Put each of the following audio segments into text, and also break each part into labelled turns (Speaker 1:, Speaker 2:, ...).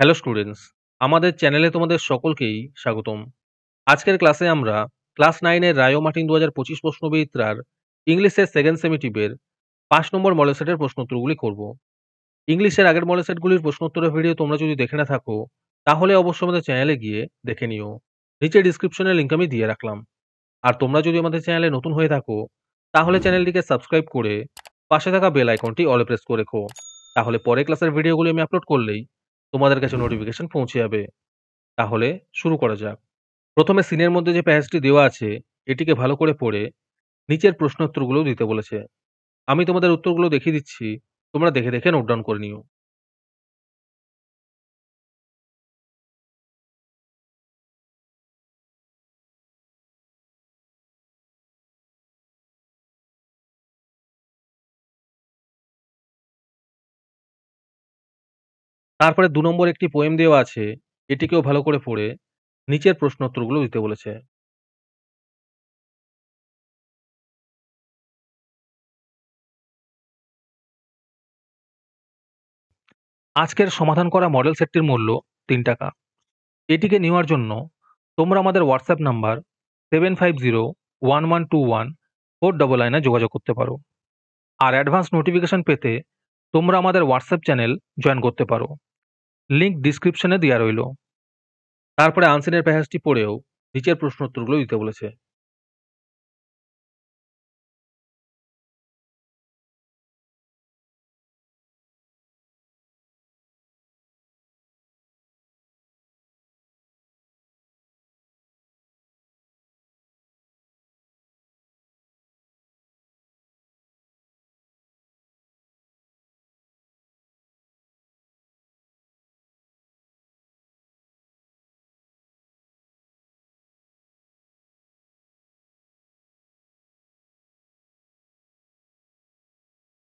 Speaker 1: Hello students, আমাদের চ্যানেলে তোমাদের সকলকেই স্বাগতম। আজকের ক্লাসে আমরা ক্লাস 9 এর রায়ো মার্টিন 2025 প্রশ্নবিচিত্রার ইংলিশের সেকেন্ড সেমিটিভের 5 নম্বর মডেল সেটের প্রশ্নোত্তরগুলি করব। ইংলিশের আগের মডেল সেটগুলির প্রশ্নোত্তরের ভিডিও তোমরা যদি দেখে না থাকো, তাহলে অবশ্যই আমাদের চ্যানেলে গিয়ে দেখে নিও। নিচে ডিসক্রিপশনে লিংক আমি দিয়ে রাখলাম। আর তোমরা যদি আমাদের চ্যানেলে নতুন হয়ে থাকো, তাহলে চ্যানেলটিকে সাবস্ক্রাইব করে পাশে থাকা বেল আইকনটি অলে প্রেস করে রেখো। তাহলে পরে ক্লাসের ভিডিওগুলি আমি আপলোড করলেই তোমাদের কাছে নোটিফিকেশন পৌঁছে যাবে। তাহলে শুরু করা যাক। প্রথমে সিনের মধ্যে যে প্যাসেজটি দেওয়া আছে, এটিকে ভালো করে পড়ে নিচের প্রশ্ন উত্তরগুলো দিতে বলেছে। আমি তোমাদের উত্তরগুলো দেখিয়ে দিচ্ছি, তোমরা দেখে দেখে নোট ডাউন করে নিও। তারপরে ২ নম্বর একটি পোয়েম দেওয়া আছে, এটিকেও ভালো করে পড়ে নিচের প্রশ্ন উত্তরগুলো দিতে বলেছে। আজকের সমাধান করা মডেল সেটটির মূল্য ৳৩। এটিকে নেওয়ার জন্য তোমরা আমাদের হোয়াটসঅ্যাপ নাম্বার 7501121499 এ যোগাযোগ করতে পারো। আর অ্যাডভান্স নোটিফিকেশন পেতে তোমরা আমাদের হোয়াটসঅ্যাপ চ্যানেল জয়েন করতে পারো। লিংক ডিসক্রিপশনে দেওয়া রইল। তারপরে আনসিনের প্যাসেজটি পড়েও নিচের প্রশ্ন উত্তরগুলো দিতে বলেছে।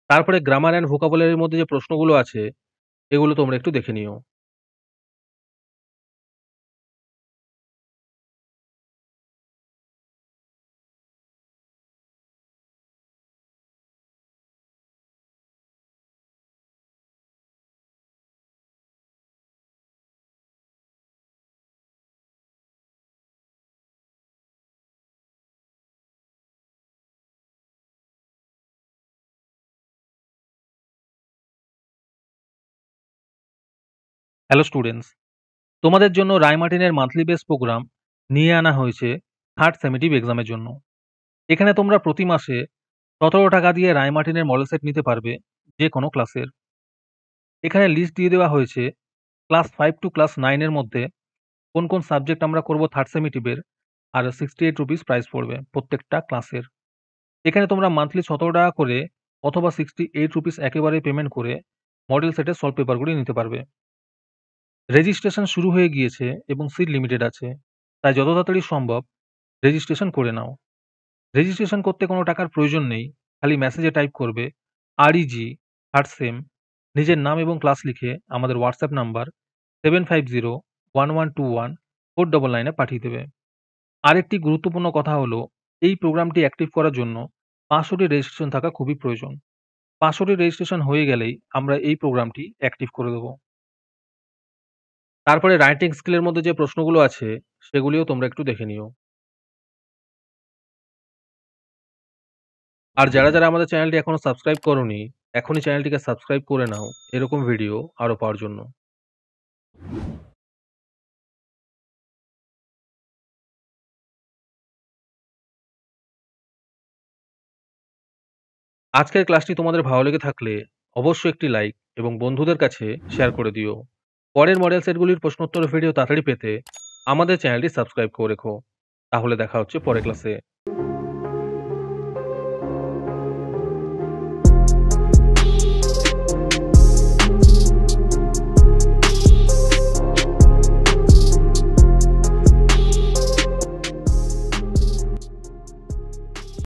Speaker 1: তারপরে গ্রামার অ্যান্ড ভোকাবুলারির মধ্যে যে প্রশ্নগুলো আছে, এগুলো তোমরা একটু দেখে নিও। হ্যালো স্টুডেন্টস, তোমাদের জন্য রায়মার্টিনের মান্থলি বেস প্রোগ্রাম নিয়ে আনা হয়েছে থার্ড সেমেটিভ এক্সামের জন্য। এখানে তোমরা প্রতি মাসে ৳১৭ দিয়ে রায়মার্টিনের মডেল সেট নিতে পারবে যে কোনো ক্লাসের। এখানে লিস্ট দিয়ে দেওয়া হয়েছে ক্লাস 5 টু ক্লাস 9 এর মধ্যে কোন কোন সাবজেক্ট আমরা করব থার্ড সেমেটিভের, আর ₹68 প্রাইস পড়বে প্রত্যেকটা ক্লাসের। এখানে তোমরা মান্থলি ৳১৭ করে অথবা ₹68 একেবারে পেমেন্ট করে মডেল সেটের সলভ পেপারগুলি নিতে পারবে। রেজিস্ট্রেশন শুরু হয়ে গিয়েছে এবং সিট লিমিটেড আছে, তাই যত তাড়াতাড়ি সম্ভব রেজিস্ট্রেশন করে নাও। রেজিস্ট্রেশন করতে কোনো টাকার প্রয়োজন নেই, খালি মেসেজে টাইপ করবে REG থার্ড সেম, নিজের নাম এবং ক্লাস লিখে আমাদের হোয়াটসঅ্যাপ নাম্বার 7501121499 এ পাঠিয়ে দেবে। আরেকটি গুরুত্বপূর্ণ কথা হলো, এই প্রোগ্রামটি অ্যাক্টিভ করার জন্য 500টি রেজিস্ট্রেশন থাকা খুবই প্রয়োজন। 500টি রেজিস্ট্রেশন হয়ে গেলেই আমরা এই প্রোগ্রামটি অ্যাক্টিভ করে দেব। তারপরে রাইটিং স্কিলের মধ্যে যে প্রশ্নগুলো আছে, সেগুলিও তোমরা একটু দেখে নিও। আর যারা আমাদের চ্যানেলটি এখনো সাবস্ক্রাইব করোনি, এখনই চ্যানেলটিকে সাবস্ক্রাইব করে নাও এরকম ভিডিও আরো পাওয়ার জন্য। আজকের ক্লাসটি তোমাদের ভালো লেগে থাকলে অবশ্যই একটি লাইক এবং বন্ধুদের কাছে শেয়ার করে দিও। পরের মডেল সেটগুলির প্রশ্নোত্তর ভিডিও তাড়াতাড়ি পেতে আমাদের চ্যানেলটি সাবস্ক্রাইব করে রেখো। তাহলে দেখা হচ্ছে পরের ক্লাসে।